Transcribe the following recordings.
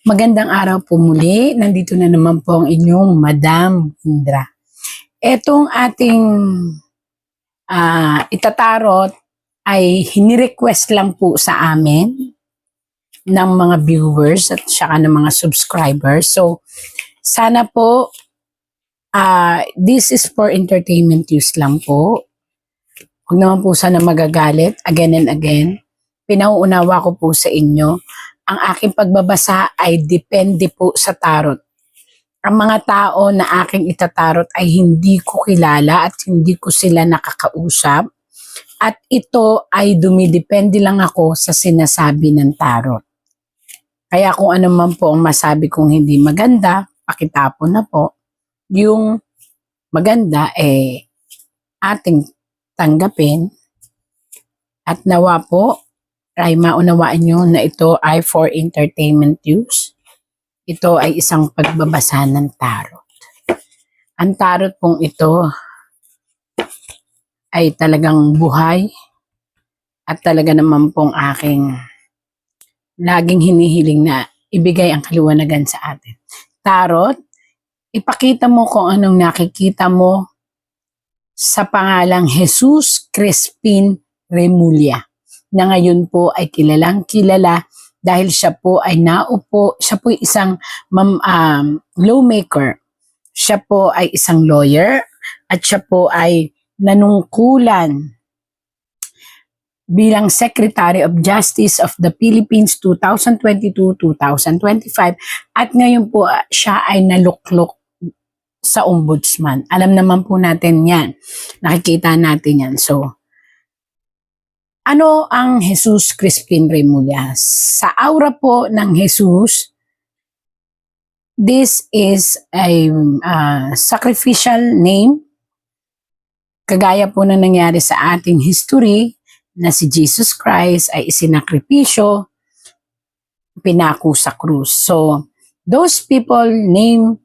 Magandang araw po muli. Nandito na naman po ang inyong Madam Indra. Etong ating itatarot ay hinirequest lang po sa amin ng mga viewers at saka ng mga subscribers. So, sana po this is for entertainment use lang po. Huwag naman po sana magagalit again and again. Pinauunawa ko po sa inyo. Ang aking pagbabasa ay depende po sa tarot. Ang mga tao na aking itatarot ay hindi ko kilala at hindi ko sila nakakausap. At ito ay dumidepende lang ako sa sinasabi ng tarot. Kaya kung ano man po ang masabi kong hindi maganda, pakitapon na po. Yung maganda ating tanggapin at nawa po ay maunawaan nyo na ito ay for entertainment use. Ito ay isang pagbabasa ng tarot. Ang tarot pong ito ay talagang buhay at talaga naman pong aking laging hinihiling na ibigay ang kaliwanagan sa atin. Tarot, ipakita mo kung anong nakikita mo sa pangalang Jesus Crispin Remulla, na ngayon po ay kilalang kilala dahil siya po ay naupo, siya po ay isang lawmaker, siya po ay isang lawyer at siya po ay nanungkulan bilang Secretary of Justice of the Philippines 2022-2025 at ngayon po siya ay naluklok sa ombudsman. Alam naman po natin yan, nakikita natin yan. So, ano ang Jesus Crispin Remulla? Sa aura po ng Jesus, this is a sacrificial name. Kagaya po na nangyari sa ating history na si Jesus Christ ay isinakripisyo, pinako sa krus. So, those people named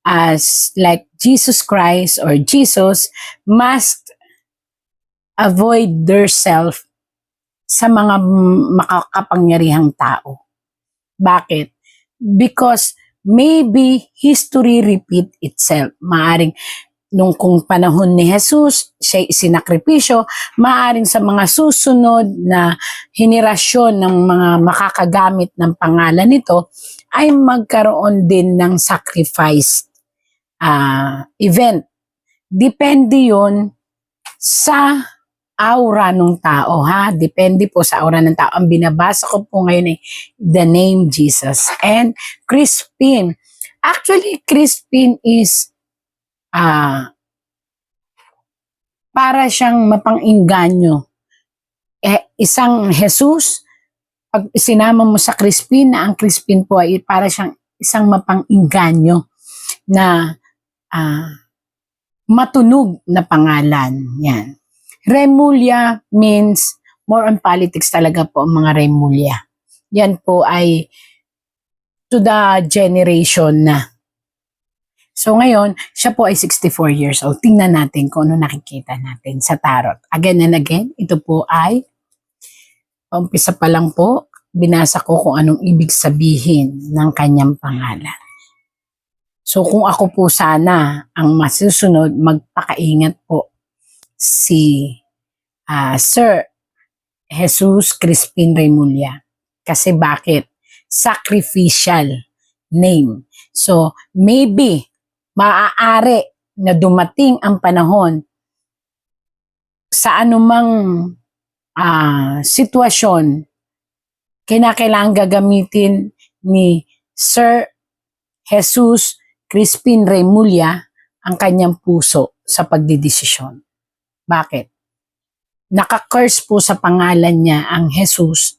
as like Jesus Christ or Jesus must avoid their self sa mga makakapangyarihang tao. Bakit? Because maybe history repeat itself. Maaring nung kung panahon ni Jesus, siya isinakripisyo, maaring sa mga susunod na henerasyon ng mga makakagamit ng pangalan nito, ay magkaroon din ng sacrifice event. Depende yon sa aura ng tao, ha? Depende po sa aura ng tao. Ang binabasa ko po ngayon ay the name Jesus. And Crispin. Actually, Crispin is para siyang mapang-inganyo. Isang Jesus, pag sinama mo sa Crispin, na ang Crispin po ay para siyang isang mapang-inganyo na matunog na pangalan. Yan. Remulla means, more on politics talaga po ang mga Remulla. Yan po ay to the generation na. So ngayon, siya po ay 64 years old. Tingnan natin kung ano nakikita natin sa tarot. Again and again, ito po ay, umpisa pa lang po, binasa ko kung anong ibig sabihin ng kanyang pangalan. So kung ako po sana ang masusunod, magpakaingat po si Sir Jesus Crispin Remulla. Kasi bakit? Sacrificial name. So maybe maaari na dumating ang panahon sa anumang sitwasyon kinakailangan gagamitin ni Sir Jesus Crispin Remulla ang kanyang puso sa pagdidesisyon. Bakit? Naka-curse po sa pangalan niya ang Jesus.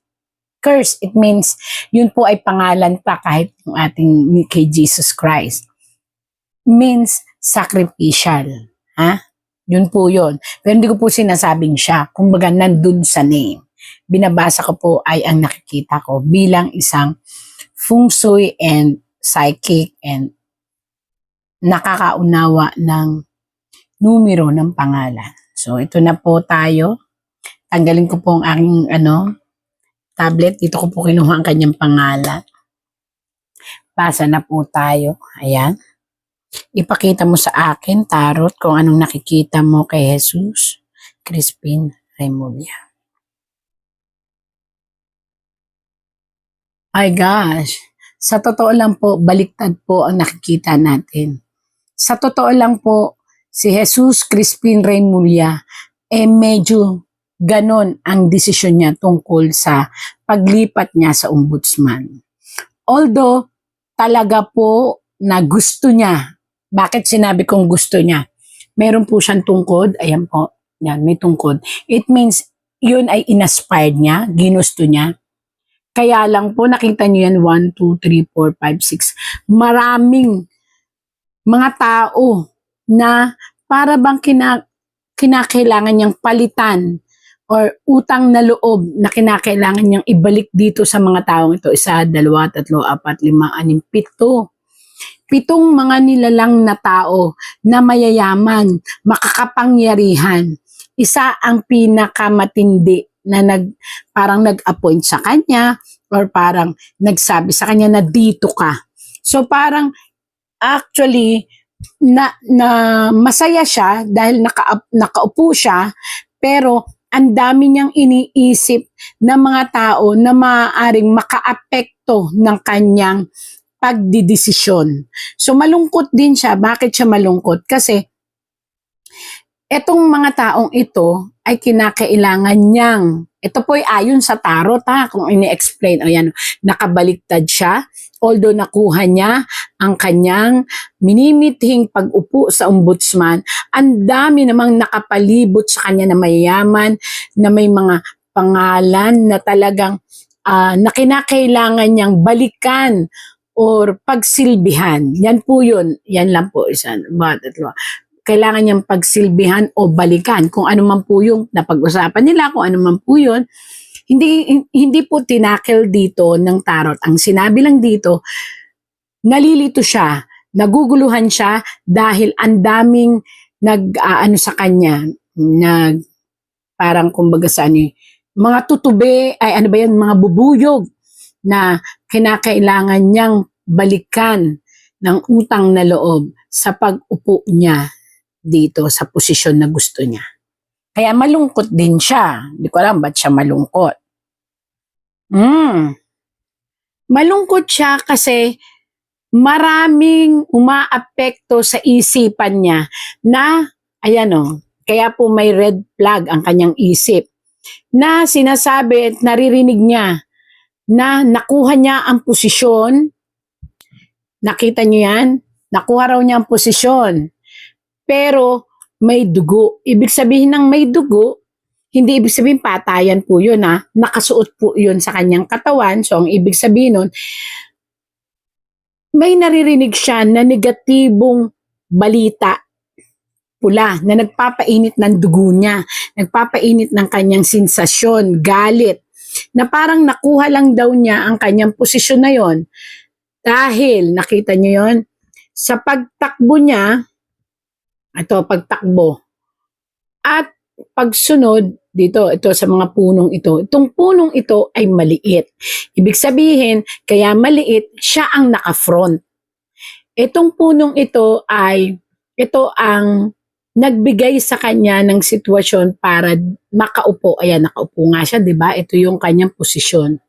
Curse, it means yun po ay pangalan pa kahit yung ating kay Jesus Christ. Means sacrificial. Ha? Yun po yun. Pero hindi ko po sinasabing siya. Kumbaga nandun sa name. Binabasa ko po ay ang nakikita ko bilang isang feng shui and psychic and nakakaunawa ng numero ng pangalan. So ito na po tayo. Tanggalin ko po ang aking tablet. Dito ko po kinuha ang kanyang pangalan. Basa na po tayo. Ayan. Ipakita mo sa akin, Tarot, kung anong nakikita mo kay Jesus. Crispin Remulla. Ay gosh, sa totoo lang po, baliktad po ang nakikita natin. Sa totoo lang po, si Jesus Crispin Remulla, medyo ganon ang desisyon niya tungkol sa paglipat niya sa ombudsman. Although, talaga po na gusto niya. Bakit sinabi kong gusto niya? Meron po siyang tungkod. Ayan po. Yan, may tungkod. It means, yun ay inaspired niya, ginusto niya. Kaya lang po, nakita niyo yan, 1, 2, 3, 4, 5, 6. Maraming mga tao na para bang kinakailangan niyang palitan or utang na loob na kinakailangan niyang ibalik dito sa mga taong ito. 1, 2, 3, 4, 5, 6, 7. 7 mga nilalang na tao na mayayaman, makakapangyarihan. Isa ang pinakamatindi na parang nag-appoint sa kanya or parang nagsabi sa kanya na dito ka. So parang actually na masaya siya dahil nakaupo siya, pero ang dami niyang iniisip na mga tao na maaaring makaapekto ng kanyang pagdidesisyon. So malungkot din siya. Bakit siya malungkot? Kasi etong mga taong ito ay kinakailangan niyang, ito po ay ayon sa tarot kung ini-explain, o yan, nakabaliktad siya, although nakuha niya ang kanyang minimithing pag-upo sa ombudsman, ang dami namang nakapalibot sa kanya na mayayaman, na may mga pangalan na talagang na kinakailangan niyang balikan or pagsilbihan. Yan po yun. Yan lang po. Kailangan niyang pagsilbihan o balikan. Kung ano man po yung napag-usapan nila, kung ano man po yun. Hindi po tinakil dito ng tarot. Ang sinabi lang dito, nalilito siya, naguguluhan siya dahil ang daming ano sa kanya, parang kumbaga sa mga tutube, ay ano ba yan, mga bubuyog na kinakailangan niyang balikan ng utang na loob sa pag-upo niya dito sa posisyon na gusto niya. Kaya malungkot din siya. Hindi ko alam ba't siya malungkot. Malungkot siya kasi maraming umaapekto sa isipan niya na, ayan kaya po may red flag ang kanyang isip na sinasabi at naririnig niya na nakuha niya ang posisyon. Nakita niyo yan? Nakuha raw niya ang posisyon. Pero may dugo. Ibig sabihin ng may dugo, hindi ibig sabihin patayan po yun Nakasuot po yun sa kanyang katawan. So ang ibig sabihin nun, may naririnig siya na negatibong balita pula na nagpapainit ng dugo niya, nagpapainit ng kanyang sensasyon, galit, na parang nakuha lang daw niya ang kanyang posisyon na yon dahil, nakita niyo yon sa pagtakbo niya, pagtakbo, at pagsunod dito, ito sa mga punong ito. Itong punong ito ay maliit. Ibig sabihin, kaya maliit, siya ang naka-front. Itong punong ito ito ang nagbigay sa kanya ng sitwasyon para makaupo. Ayan, nakaupo nga siya, di ba? Ito yung kanyang posisyon.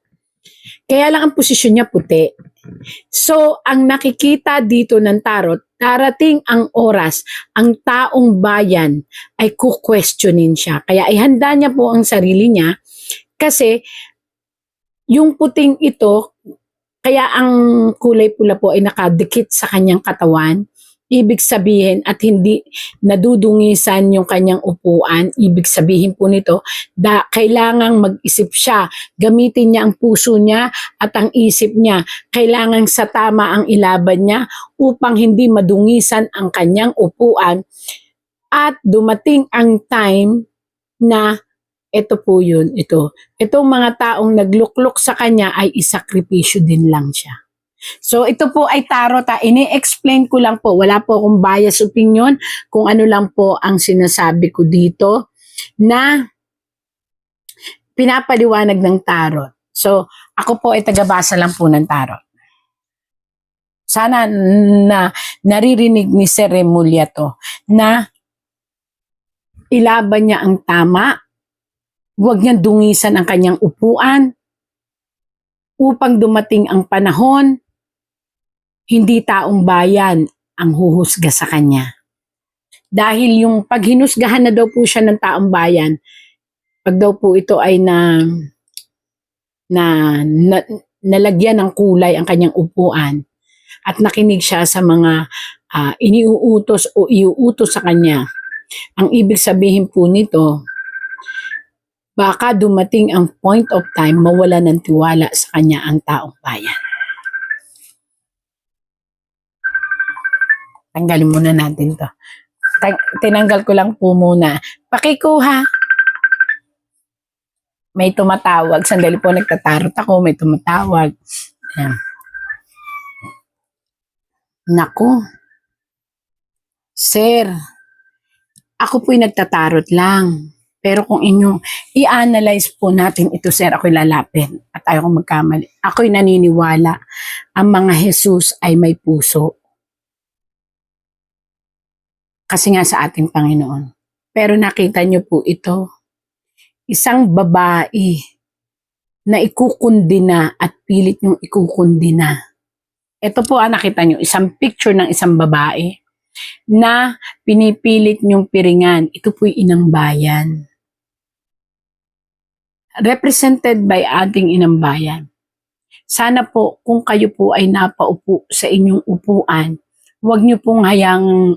Kaya lang ang posisyon niya puti. So, ang nakikita dito ng tarot, darating ang oras, ang taong bayan ay ku-questionin siya. Kaya ihanda niya po ang sarili niya kasi yung puting ito, kaya ang kulay pula po ay nakadikit sa kanyang katawan. Ibig sabihin at hindi nadudungisan yung kanyang upuan. Ibig sabihin po nito, kailangang mag-isip siya. Gamitin niya ang puso niya at ang isip niya. Kailangan sa tama ang ilaban niya upang hindi madungisan ang kanyang upuan. At dumating ang time na ito po yun, ito. Itong mga taong nagluklok sa kanya ay isakripisyo din lang siya. So ito po ay tarot ini-explain ko lang po, wala po akong bias opinion, kung ano lang po ang sinasabi ko dito na pinapaliwanag ng tarot. So ako po ay tagabasa lang po ng tarot. Sana na naririnig ni Sir Remulla to, na ilaban niya ang tama, huwag niyang dungisan ang kanyang upuan upang dumating ang panahon, hindi taong bayan ang huhusga sa kanya. Dahil yung paghinusgahan na daw po siya ng taong bayan, pag daw po ito ay nalagyan ng kulay ang kanyang upuan at nakinig siya sa mga iniuutos o iuutos sa kanya, ang ibig sabihin po nito, baka dumating ang point of time mawala ng tiwala sa kanya ang taong bayan. Tanggalin muna natin to. Tinanggal ko lang po muna. Pakikuha. May tumatawag. Sandali po, nagtatarot ako. May tumatawag. Ayan. Naku. Sir, ako po'y nagtatarot lang. Pero kung inyong i-analyze po natin ito, sir, ako'y lalapit at ayaw kong magkamali. Ako'y naniniwala ang mga Jesus ay may puso. Kasi nga sa ating Panginoon. Pero nakita niyo po ito, isang babae na ikukundina at pilit niyong ikukundina. Ito po nakita niyo, isang picture ng isang babae na pinipilit niyong piringan. Ito po'y inang bayan. Represented by ating inang bayan. Sana po kung kayo po ay napaupo sa inyong upuan, huwag niyo pong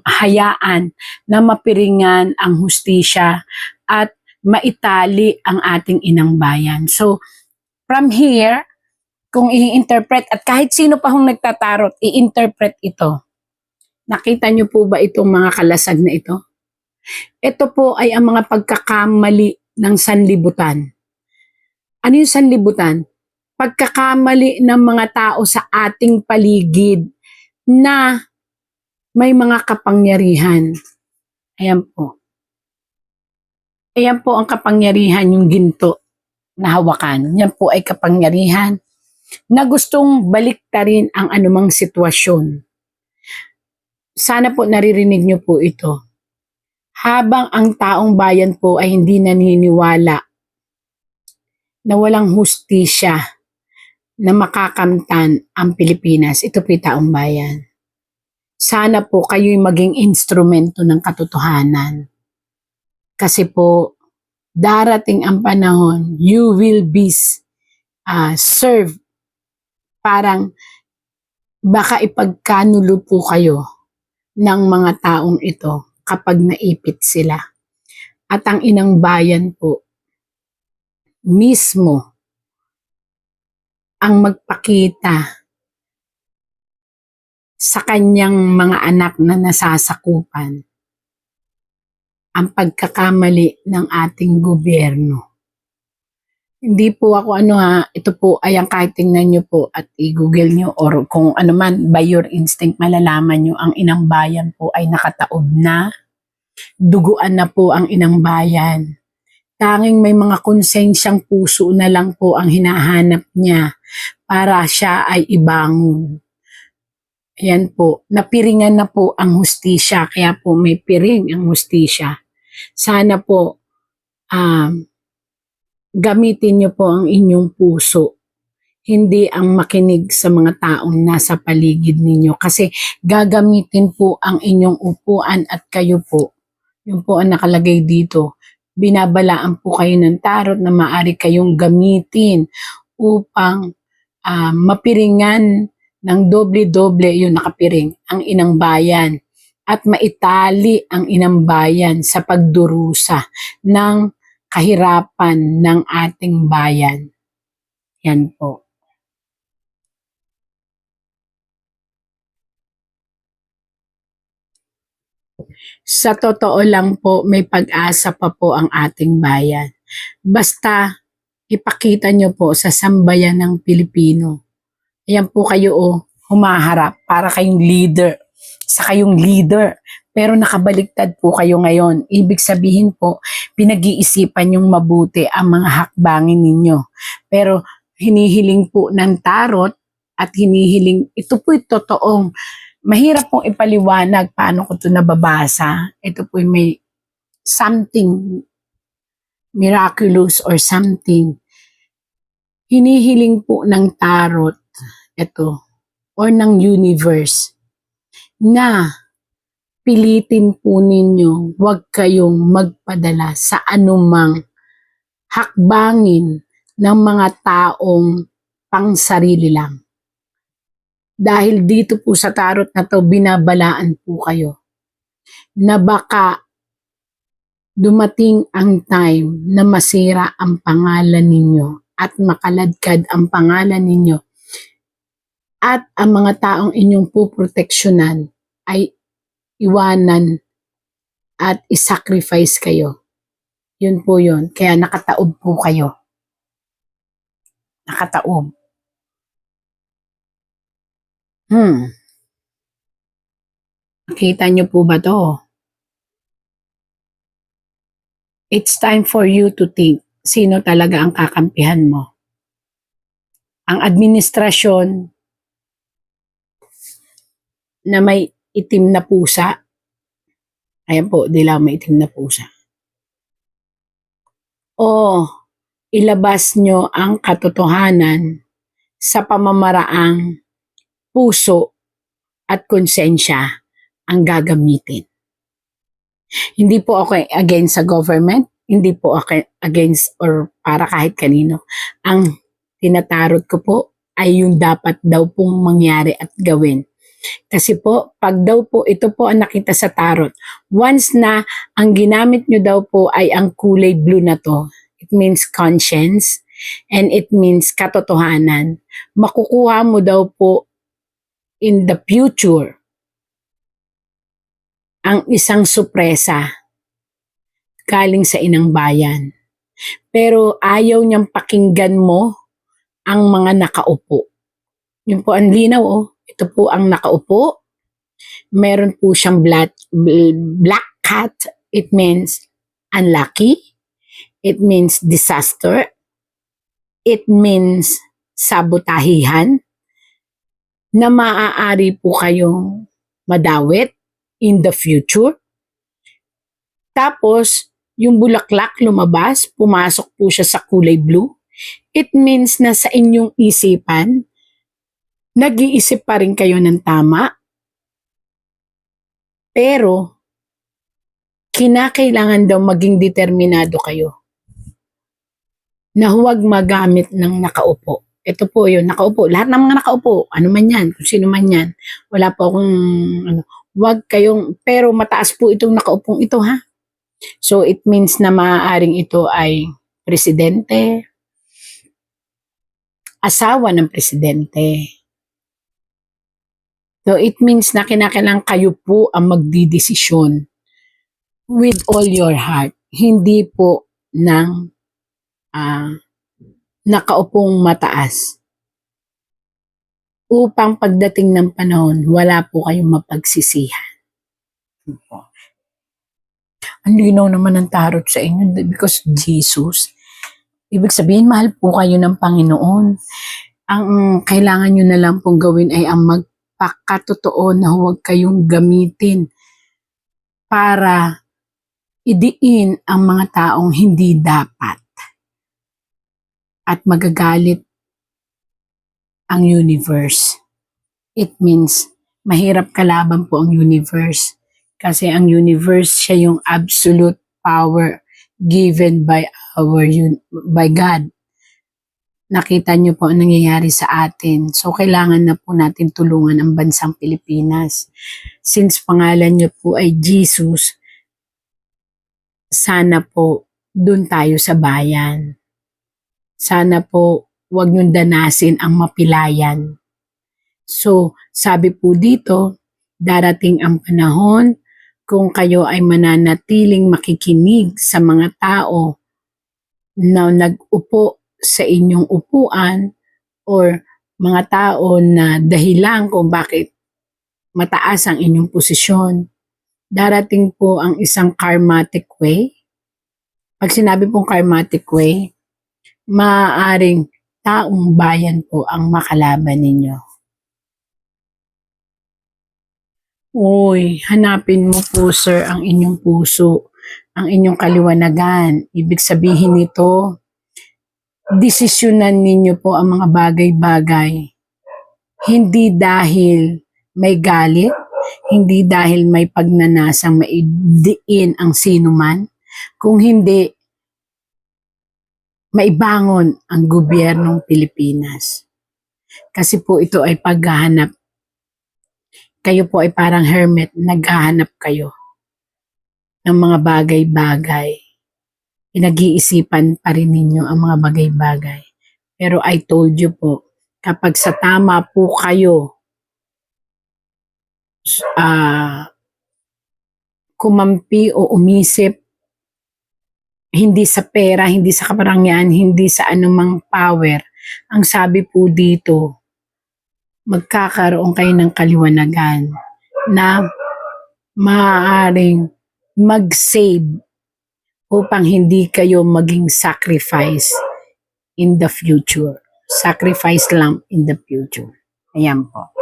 hayaan na mapiringan ang hustisya at maitali ang ating inang bayan. So, from here, kung i-interpret, at kahit sino pa hong nagtatarot, i-interpret ito. Nakita niyo po ba itong mga kalasag na ito? Ito po ay ang mga pagkakamali ng sanlibutan. Ano yung sanlibutan? Pagkakamali ng mga tao sa ating paligid na may mga kapangyarihan. Ayan po. Ayan po ang kapangyarihan, yung ginto na hawakan. Yan po ay kapangyarihan na gustong baliktarin ang anumang sitwasyon. Sana po naririnig niyo po ito. Habang ang taong bayan po ay hindi naniniwala na walang hustisya na makakamtan ang Pilipinas, ito po yung taong bayan. Sana po kayo'y maging instrumento ng katotohanan. Kasi po, darating ang panahon, you will be served. Parang baka ipagkanulo po kayo ng mga taong ito kapag naipit sila. At ang inang bayan po, mismo, ang magpakita sa kanyang mga anak na nasasakupan ang pagkakamali ng ating gobyerno. Hindi po ako ito po ay ang kahit tingnan nyo po at i-google nyo or kung ano man, by your instinct, malalaman nyo ang inang bayan po ay nakataob na, duguan na po ang inang bayan. Tanging may mga konsensyang puso na lang po ang hinahanap niya para siya ay ibangon. Ayan po, napiringan na po ang hustisya, kaya po may piring ang hustisya. Sana po gamitin niyo po ang inyong puso, hindi ang makinig sa mga taong nasa paligid ninyo. Kasi gagamitin po ang inyong upuan at kayo po, yun po ang nakalagay dito, binabalaan po kayo ng tarot na maaari kayong gamitin upang mapiringan ng doble-doble yung nakapiring, ang inang bayan, at maitali ang inang bayan sa pagdurusa ng kahirapan ng ating bayan. Yan po. Sa totoo lang po, may pag-asa pa po ang ating bayan. Basta ipakita nyo po sa sambayan ng Pilipino. Ayan po kayo humaharap para kayong leader. Sa kayong leader. Pero nakabaliktad po kayo ngayon. Ibig sabihin po, pinag-iisipan yung mabuti ang mga hakbangin ninyo. Pero hinihiling po ng tarot at hinihiling, ito po'y totoong, mahirap pong ipaliwanag paano ko ito nababasa. Ito po'y may something miraculous or something. Hinihiling po ng tarot, ito, or ng universe, na pilitin po ninyo, huwag kayong magpadala sa anumang hakbangin ng mga taong pangsarili lang. Dahil dito po sa tarot na to, binabalaan po kayo na baka dumating ang time na masira ang pangalan ninyo at makaladkad ang pangalan ninyo at ang mga taong inyong puproteksyonan ay iwanan at isacrifice kayo. Yun po yun. Kaya nakataob po kayo. Nakataob. Nakita nyo po ba to? It's time for you to think. Sino talaga ang kakampihan mo? Ang administrasyon na may itim na pusa. Ayan po, dilaw may itim na pusa. O ilabas nyo ang katotohanan sa pamamaraang puso at konsensya ang gagamitin. Hindi po ako against sa government, hindi po ako against or para kahit kanino. Ang tinatarot ko po ay yung dapat daw pong mangyari at gawin. Kasi po, pag daw po, ito po ang nakita sa tarot, once na ang ginamit nyo daw po ay ang kulay blue na to, it means conscience, and it means katotohanan. Makukuha mo daw po in the future ang isang supresa galing sa inang bayan. Pero ayaw niyang pakinggan mo ang mga nakaupo. Yun po ang linaw, oh. Ito po ang nakaupo. Meron po siyang black cat. It means unlucky. It means disaster. It means sabotahihan na maaari po kayong madawit in the future. Tapos, yung bulaklak lumabas, pumasok po siya sa kulay blue. It means na sa inyong isipan, nag-iisip pa rin kayo ng tama, pero kinakailangan daw maging determinado kayo na huwag magamit ng nakaupo. Ito po yun, nakaupo. Lahat ng mga nakaupo, ano man yan, kung sino man yan. Wala po akong, huwag kayong, pero mataas po itong nakaupong ito, ha? So, it means na maaaring ito ay presidente, asawa ng presidente. So, it means na kinakailangan kayo po ang magdidesisyon with all your heart. Hindi po ng nakaupong mataas. Upang pagdating ng panahon, wala po kayong mapagsisihan. Ang linaw naman ng tarot sa inyo because Jesus, ibig sabihin, mahal po kayo ng Panginoon. Ang kailangan nyo na lang pong gawin ay ang magpakatotoo na huwag kayong gamitin para idiin ang mga taong hindi dapat. At magagalit ang universe. It means mahirap kalaban po ang universe. Kasi ang universe, siya yung absolute power given by God. Nakita niyo po ang nangyayari sa atin. So, kailangan na po natin tulungan ang bansang Pilipinas. Since pangalan niyo po ay Jesus, sana po dun tayo sa bayan. Sana po wag niyong danasin ang mapilayan. So, sabi po dito, darating ang panahon kung kayo ay mananatiling makikinig sa mga tao na nag-upo sa inyong upuan or mga tao na dahilan kung bakit mataas ang inyong posisyon. Darating po ang isang karmatic way. Pag sinabi pong karmatic way, maaaring taong bayan po ang makalaban ninyo. Uy, hanapin mo po sir ang inyong puso, ang inyong kaliwanagan. Ibig sabihin nito, desisyonan ninyo po ang mga bagay-bagay. Hindi dahil may galit, hindi dahil may pagnanasang maidiin ang sino man, kung hindi maibangon ang gobyernong Pilipinas. Kasi po ito ay paghahanap. Kayo po ay parang hermit, naghahanap kayo ng mga bagay-bagay. Pinag-iisipan pa rin ninyo ang mga bagay-bagay. Pero I told you po, kapag sa tama po kayo, kumampi o umisip, hindi sa pera, hindi sa kaparangyan, hindi sa anumang power, ang sabi po dito, magkakaroon kayo ng kaliwanagan na maaaring mag-save upang hindi kayo maging sacrifice in the future. Sacrifice lang in the future. Ayan po.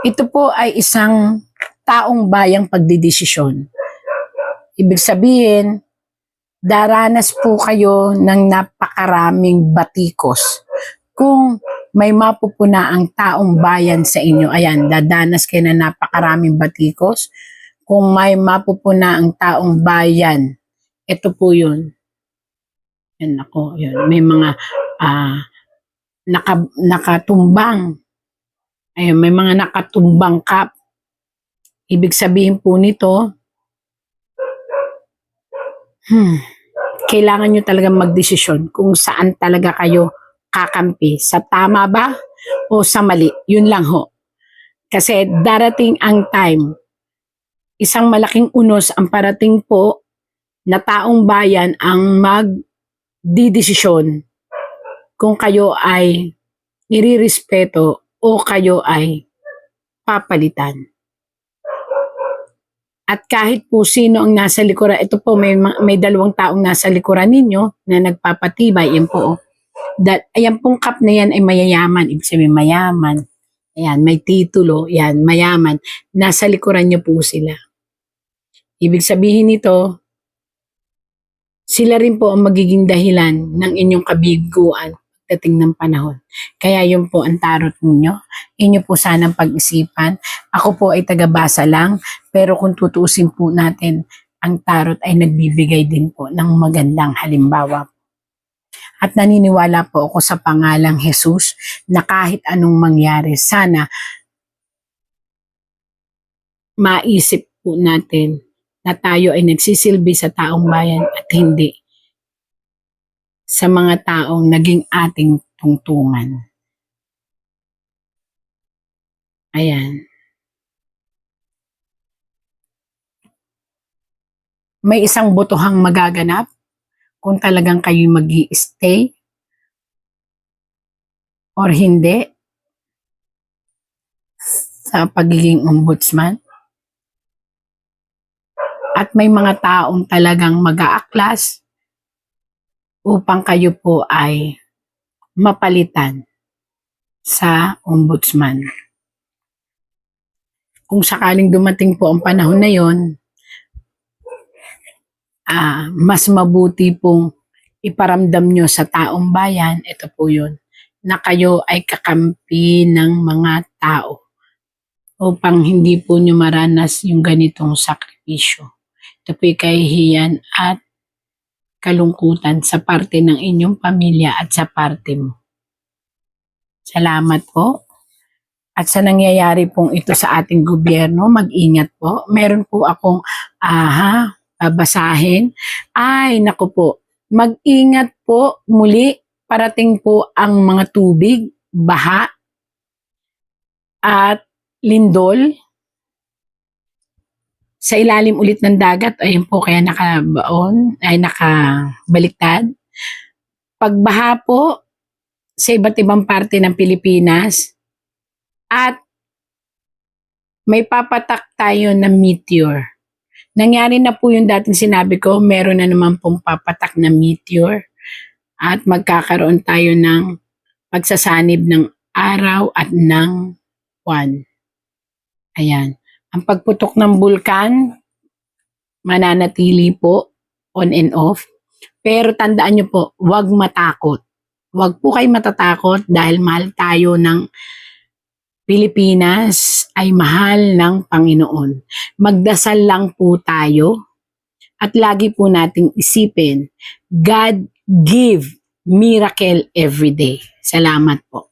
Ito po ay isang taong bayang pagdidesisyon. Ibig sabihin, daranas po kayo ng napakaraming batikos. Kung may mapupuna ang taong bayan sa inyo, ayan, dadanas kayo ng napakaraming batikos. Kung may mapupuna ang taong bayan, ito po yun. Yan ako, yun. May mga nakatumbang. Ayun, may mga nakatumbang cup. Ibig sabihin po nito, kailangan nyo talaga magdesisyon kung saan talaga kayo kakampi. Sa tama ba o sa mali? Yun lang ho. Kasi darating ang time, isang malaking unos ang parating po na taong bayan ang magdidesisyon kung kayo ay irirespeto o kayo ay papalitan. At kahit po sino ang nasa likuran, ito po may dalawang taong nasa likuran ninyo na nagpapatibay. Yan po. Ayan pong cup na yan ay mayayaman. Ibig sabihin mayaman. Ayan, may titulo. Yan, mayaman. Nasa likuran nyo po sila. Ibig sabihin nito, sila rin po ang magiging dahilan ng inyong kabiguan dating ng panahon. Kaya yun po ang tarot ninyo. Inyo po sanang pag-isipan. Ako po ay tagabasa lang, pero kung tutuusin po natin, ang tarot ay nagbibigay din po ng magandang halimbawa. At naniniwala po ako sa pangalang Jesus na kahit anong mangyari, sana maisip po natin na tayo ay nagsisilbi sa taong bayan at hindi sa mga taong naging ating tungtungan. Ayan. May isang botohang magaganap kung talagang kayo mag-i-stay or hindi sa pagiging ombudsman. At may mga taong talagang mag-aaklas upang kayo po ay mapalitan sa ombudsman. Kung sakaling dumating po ang panahon na yon, mas mabuti pong iparamdam nyo sa taong bayan, ito po yun, na kayo ay kakampi ng mga tao upang hindi po nyo maranas yung ganitong sakripisyo. Ito po ay kahihiyan at kalungkutan sa parte ng inyong pamilya at sa parte mo. Salamat po. At sa nangyayari pong ito sa ating gobyerno, mag-ingat po. Meron po akong babasahin. Ay, naku po. Mag-ingat po muli. Parating po ang mga tubig, baha, at lindol. Sa ilalim ulit ng dagat, ayun po kaya nakabaliktad. Pagbaha po sa iba't ibang parte ng Pilipinas at may papatak tayo na meteor. Nangyari na po yung dating sinabi ko, meron na naman pong papatak na meteor. at magkakaroon tayo ng pagsasanib ng araw at ng buwan. Ayan. Ang pagputok ng bulkan, mananatili po on and off. Pero tandaan nyo po, huwag matakot. Huwag po kayo matatakot dahil mahal tayo ng Pilipinas ay mahal ng Panginoon. Magdasal lang po tayo at lagi po nating isipin, God give miracle every day. Salamat po.